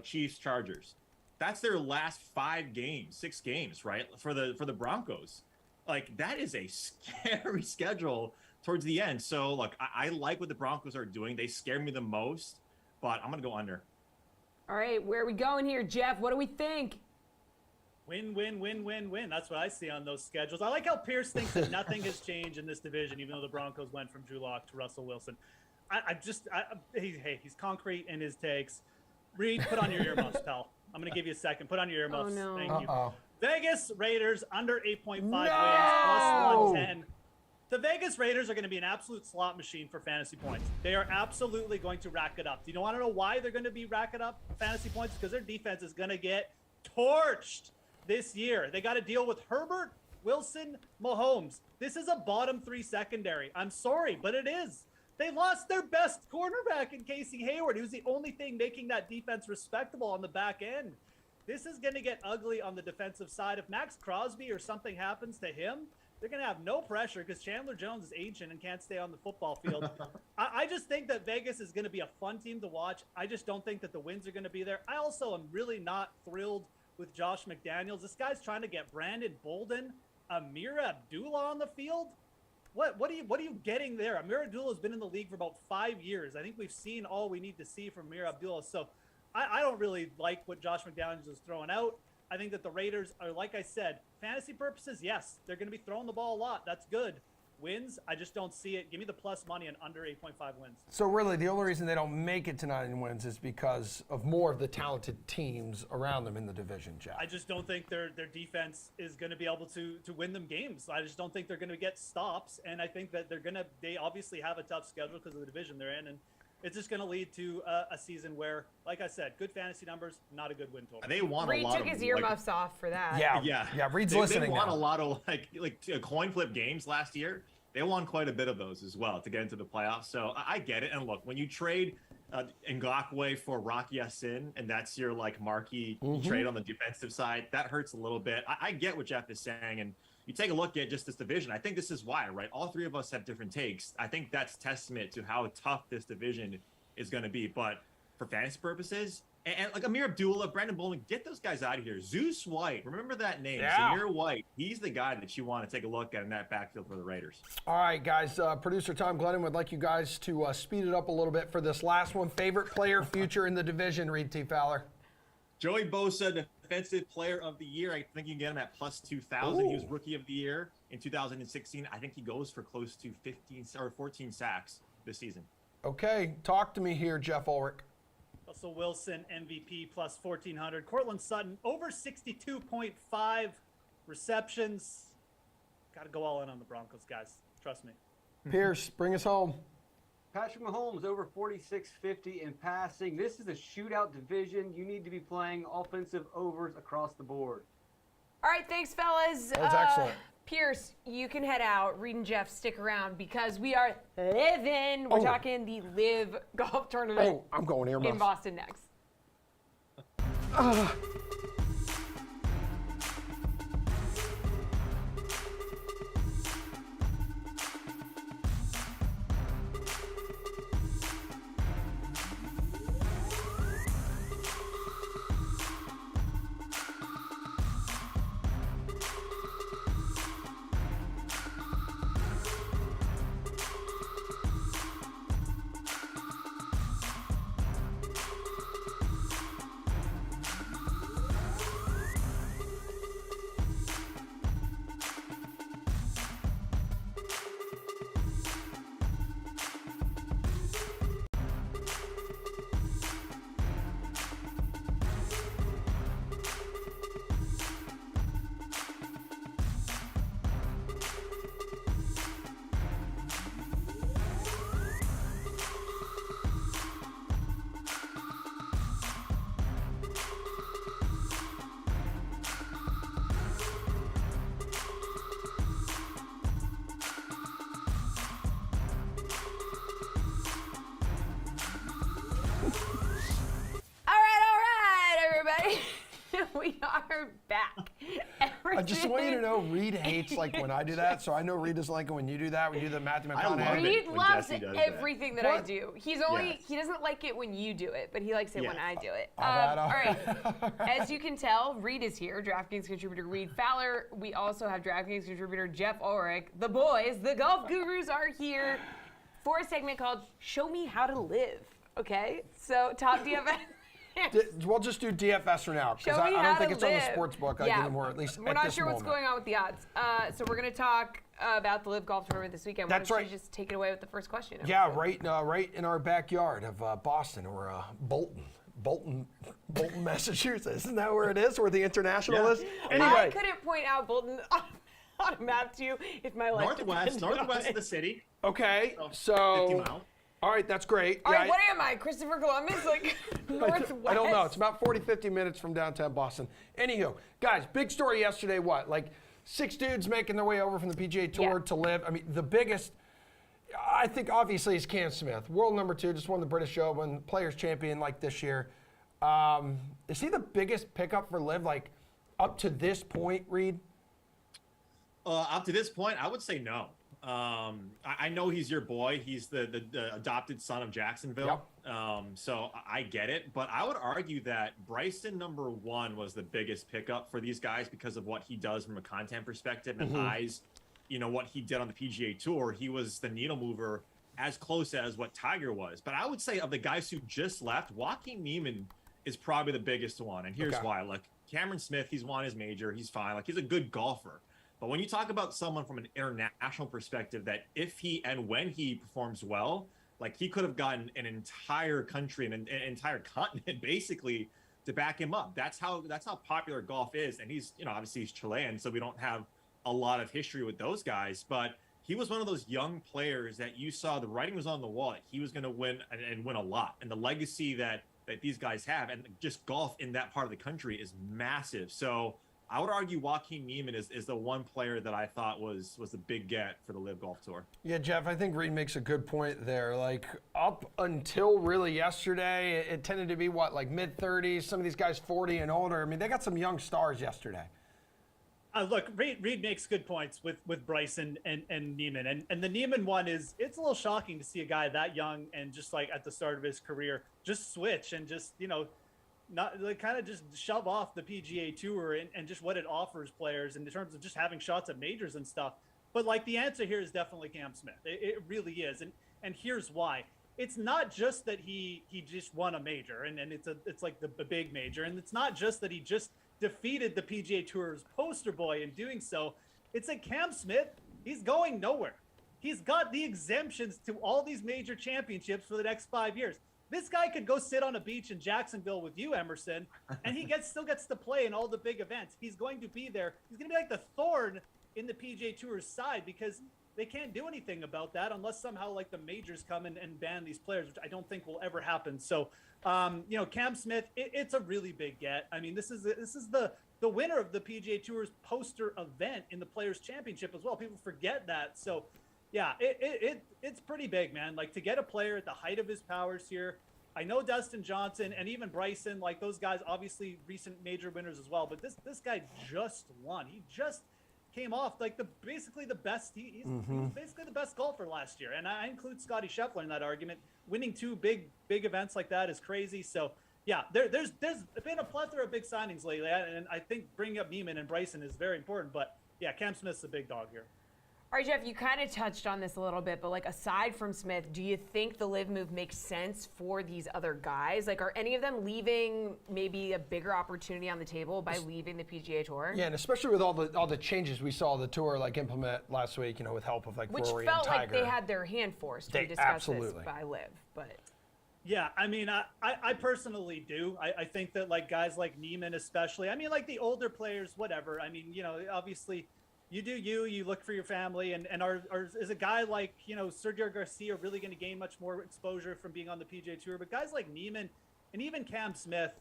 Chiefs, Chargers. That's their last 6 games, right? For the Broncos. Like that is a scary schedule towards the end. So look, I like what the Broncos are doing. They scare me the most, but I'm going to go under. All right, where are we going here, Jeff? What do we think? Win, win, win, win, win. That's what I see on those schedules. I like how Pierce thinks that nothing has changed in this division, even though the Broncos went from Drew Lock to Russell Wilson. He's concrete in his takes. Reed, put on your earmuffs, pal. I'm going to give you a second. Put on your earmuffs. Oh, no. Thank you. Uh-oh. Vegas Raiders under 8.5 wins, No! plus 110. The Vegas Raiders are going to be an absolute slot machine for fantasy points. They are absolutely going to rack it up. Do you want to know why they're going to be racking up fantasy points? Because their defense is going to get torched this year. They got to deal with Herbert, Wilson, Mahomes. This is a bottom 3 secondary. I'm sorry, but it is. They lost their best cornerback in Casey Hayward. He was the only thing making that defense respectable on the back end. This is going to get ugly on the defensive side. If Max Crosby or something happens to him, they're going to have no pressure because Chandler Jones is ancient and can't stay on the football field. I just think that Vegas is going to be a fun team to watch. I just don't think that the wins are going to be there. I also am really not thrilled with Josh McDaniels. This guy's trying to get Brandon Bolden, Amir Abdullah on the field. What are you getting there? Amir Abdullah has been in the league for about 5 years. I think we've seen all we need to see from Amir Abdullah. So I don't really like what Josh McDaniels is throwing out. I think that the Raiders are, like I said, fantasy purposes, yes, they're going to be throwing the ball a lot. That's good. Wins, I just don't see it. Give me the plus money and under 8.5 wins. So really, the only reason they don't make it to 9 wins is because of more of the talented teams around them in the division, Jeff. I just don't think their defense is going to be able to win them games. I just don't think they're going to get stops, and I think that they obviously have a tough schedule because of the division they're in, and it's just going to lead to a season where, like I said, good fantasy numbers, not a good win total. They won Reed a lot took of his earmuffs off for that. Yeah. Reed's listening. They won now. a lot of like coin flip games last year. They won quite a bit of those as well to get into the playoffs. So I get it. And look, when you trade Ngakoue for Rocky Yassin, and that's your like marquee trade on the defensive side, that hurts a little bit. I get what Jeff is saying, and you take a look at just this division. I think this is why, right? All three of us have different takes. I think that's testament to how tough this division is going to be. But for fantasy purposes, and like Amir Abdullah, Brandon Bolden, get those guys out of here. Zeus White, remember that name. Yeah. Samir White, he's the guy that you want to take a look at in that backfield for the Raiders. All right, guys. Producer Tom Glennon would like you guys to speed it up a little bit for this last one. Favorite player, future in the division, Reed T. Fowler. Joey Bosa, Defensive Player of the Year. I think you can get him at plus 2,000. He was Rookie of the Year in 2016. I think he goes for close to 15 or 14 sacks this season. Okay, talk to me here, Jeff Ulrich. Russell Wilson, MVP, plus 1,400. Cortland Sutton, over 62.5 receptions. Got to go all in on the Broncos, guys. Trust me. Pierce, bring us home. Patrick Mahomes over 46.50 in passing. This is a shootout division. You need to be playing offensive overs across the board. All right, thanks, fellas. That was excellent. Pierce, you can head out. Reed and Jeff, stick around because we are living. We're talking the Live Golf Tournament Oh, I'm going here, in Boston next. just want you to know, Reed hates like when I do that. So I know Reed doesn't like it when you do that. When you do the Matthew I love McConaughey. it. Reed when loves Jesse does everything that I What? do. He doesn't like it when you do it, but he likes it when Yeah. I do it. All right, All right. As you can tell, Reed is here. DraftKings contributor Reed Fowler. We also have DraftKings contributor Jeff Ulrich. The boys, the golf gurus, are here for a segment called "Show Me How to Live." Okay, so top DFS. We'll just do DFS for now because Show I me don't how think to it's on the live. sports book Yeah, anymore, at least we're at not this sure what's moment. going on with the odds. So we're going to talk about the Live Golf Tournament this weekend. Why That's don't right. you just take it away with the first question? Yeah, right in our backyard of Boston or Bolton, Massachusetts. Isn't that where it is? Where the international is? I Anyway, couldn't point out Bolton on a map to you if my life depended on Northwest it. of the city. okay, 50 so miles. all right, that's great. All Yeah, right, what am I, Christopher Columbus? Like Northwest? I don't know. It's about 40, 50 minutes from downtown Boston. Anywho, guys, big story yesterday. What? Like 6 dudes making their way over from the PGA Tour Yeah. to live. I mean, the biggest, I think, obviously, is Cam Smith. World number 2, just won the British Open, Players Champion like this year. Is he the biggest pickup for live, like up to this point, Reed? Up to this point, I would say no. I know he's your boy. He's the adopted son of Jacksonville. So I get it. But I would argue that Bryson number 1 was the biggest pickup for these guys because of what he does from a content perspective and eyes, what he did on the PGA Tour. He was the needle mover as close as what Tiger was. But I would say of the guys who just left, Joaquin Niemann is probably the biggest one. And here's why. Look, Cameron Smith, he's won his major. He's fine. Like, he's a good golfer. But when you talk about someone from an international perspective, that if he and when he performs well, like he could have gotten an entire country and an entire continent basically to back him up. That's how popular golf is. And he's, obviously he's Chilean, so we don't have a lot of history with those guys. But he was one of those young players that you saw the writing was on the wall that he was going to win and win a lot. And the legacy that these guys have and just golf in that part of the country is massive. So I would argue Joaquin Niemann is the one player that I thought was the big get for the Live Golf Tour. Yeah, Jeff, I think Reed makes a good point there. Like, up until really yesterday, it tended to be like mid-30s, some of these guys 40 and older. I mean, they got some young stars yesterday. Look, Reed makes good points with Bryson and Niemann. And the Niemann one it's a little shocking to see a guy that young and just like at the start of his career, just switch and just, not like kind of just shove off the PGA Tour and just what it offers players in terms of just having shots at majors and stuff. But like the answer here is definitely Cam Smith. It really is. And here's why. It's not just that he just won a major and it's like the big major. And it's not just that he just defeated the PGA Tour's poster boy in doing so. It's that Cam Smith, he's going nowhere. He's got the exemptions to all these major championships for the next 5 years. This guy could go sit on a beach in Jacksonville with you, Emerson, and he still gets to play in all the big events. He's going to be there. He's going to be like the thorn in the PGA Tour's side because they can't do anything about that unless somehow like the majors come and ban these players, which I don't think will ever happen. So, Cam Smith, it's a really big get. I mean, this is the winner of the PGA Tour's poster event in the Players Championship as well. People forget that. So, yeah, it's pretty big, man. Like, to get a player at the height of his powers here. I know Dustin Johnson and even Bryson, like those guys, obviously recent major winners as well. But this guy just won. He just came off like basically the best. He's basically the best golfer last year, and I include Scotty Scheffler in that argument. Winning 2 big events like that is crazy. So yeah, there's been a plethora of big signings lately, and I think bringing up Niemann and Bryson is very important. But yeah, Cam Smith's a big dog here. All right, Jeff, you kind of touched on this a little bit, but like aside from Smith, do you think the live move makes sense for these other guys? Like, are any of them leaving maybe a bigger opportunity on the table by leaving the PGA Tour? Yeah, and especially with all the changes we saw the tour like implement last week, with help of like Which Rory felt and Tiger. like they had their hand forced. We discussed this by live, but. Yeah, I mean, I personally do. I think that like guys like Niemann especially, I mean, like the older players, whatever. I mean, obviously you do you look for your family and is a guy like, Sergio Garcia really going to gain much more exposure from being on the PGA Tour? But guys like Niemann and even Cam Smith,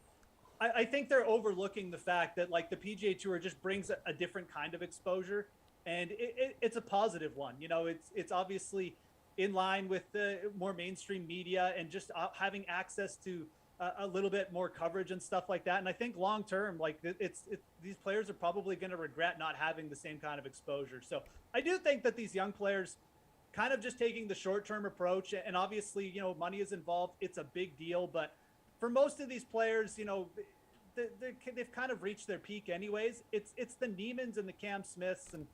I think they're overlooking the fact that like the PGA Tour just brings a different kind of exposure, and it's a positive one. It's obviously in line with the more mainstream media and just having access to a little bit more coverage and stuff like that. And I think long term, like these players are probably going to regret not having the same kind of exposure. So I do think that these young players kind of just taking the short-term approach, and obviously, money is involved. It's a big deal, but for most of these players, they've kind of reached their peak anyways. It's the Niemans and the Cam Smiths, and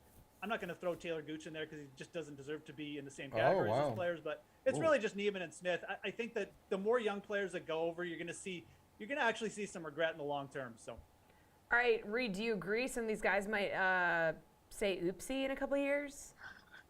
I'm not going to throw Taylor Gooch in there because he just doesn't deserve to be in the same category as these players, but it's really just Niemann and Smith. I think that the more young players that go over, you're going to actually see some regret in the long term. So, all right, Reed, do you agree some of these guys might say oopsie in a couple of years?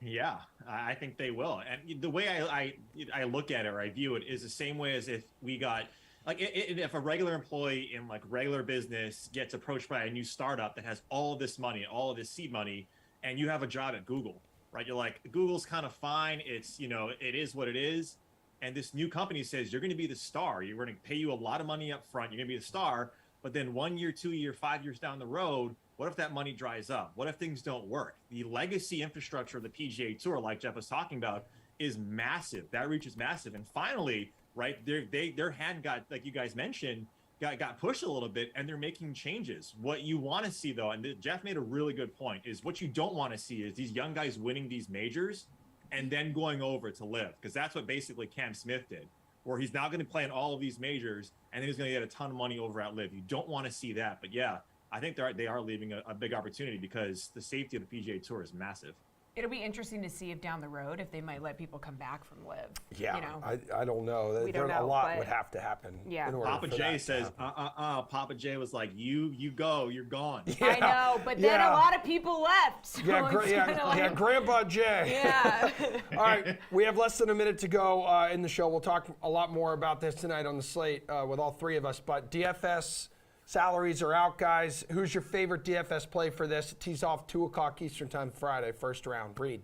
Yeah, I think they will. And the way I look at it, or I view it, is the same way as if we got, like, if a regular employee in like regular business gets approached by a new startup that has all of this money, all of this seed money, and you have a job at Google, right? You're like, Google's kind of fine. It's, it is what it is. And this new company says, you're going to be the star. You're going to pay you a lot of money up front. You're going to be the star. But then 1 year, 2 year, 5 years down the road, what if that money dries up? What if things don't work? The legacy infrastructure of the PGA Tour, like Jeff was talking about, is massive. That reach is massive. And finally, right, their hand got, like you guys mentioned, got pushed a little bit, and they're making changes. What you want to see, though, and Jeff made a really good point, is what you don't want to see is these young guys winning these majors and then going over to live, because that's what basically Cam Smith did, where he's now going to play in all of these majors, and then he's going to get a ton of money over at live. You don't want to see that. But yeah, I think they are leaving a big opportunity, because the safety of the PGA Tour is massive. It'll be interesting to see if down the road, if they might let people come back from live. Yeah, I don't know. We don't know, a lot would have to happen. Yeah. In order Papa for J that says, Papa J was like, you go, you're gone. Yeah. I know, but then a lot of people left. So Grandpa Jay. Yeah. All right, we have less than a minute to go in the show. We'll talk a lot more about this tonight on the slate with all three of us. But DFS salaries are out, guys. Who's your favorite DFS play for this? It tees off 2 o'clock Eastern time Friday, first round. Reed.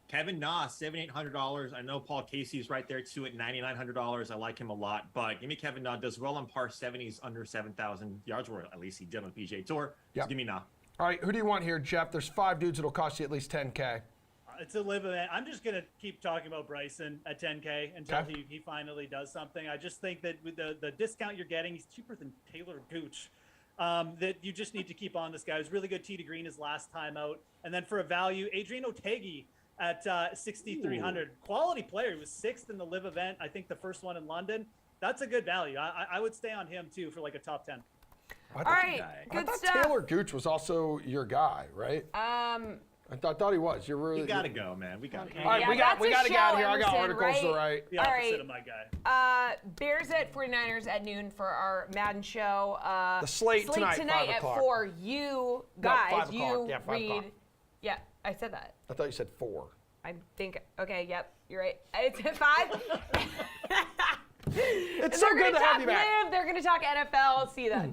Kevin Na, $7,800. I know Paul Casey's right there too at $9,900. I like him a lot, but give me Kevin Na. Does well on par 70s under 7,000 yards, or at least he did on the PGA Tour. Yep. So give me Na. All right, who do you want here, Jeff? There's 5 dudes that'll cost you at least $10K. It's a live event. I'm just going to keep talking about Bryson at $10K until he finally does something. I just think that with the discount you're getting, he's cheaper than Taylor Gooch. That you just need to keep on this guy. He was really good tee to green his last time out. And then for a value, Adrian Otegi at 6,300. Quality player. He was 6th in the live event. I think the first one in London. That's a good value. I would stay on him too for like a top 10. All right, good stuff. Taylor Gooch was also your guy, right? I thought he was. You're really. You gotta go, man. We gotta go. All right, we got to get out of here. I got articles to write. The opposite of my guy. Bears at 49ers at noon for our Madden show. The slate tonight at 4. You guys, you read. Yeah, I said that. I thought you said 4. I think. Okay. Yep, you're right. It's at 5. It's so good to have you back. Live, they're going to talk NFL. See that.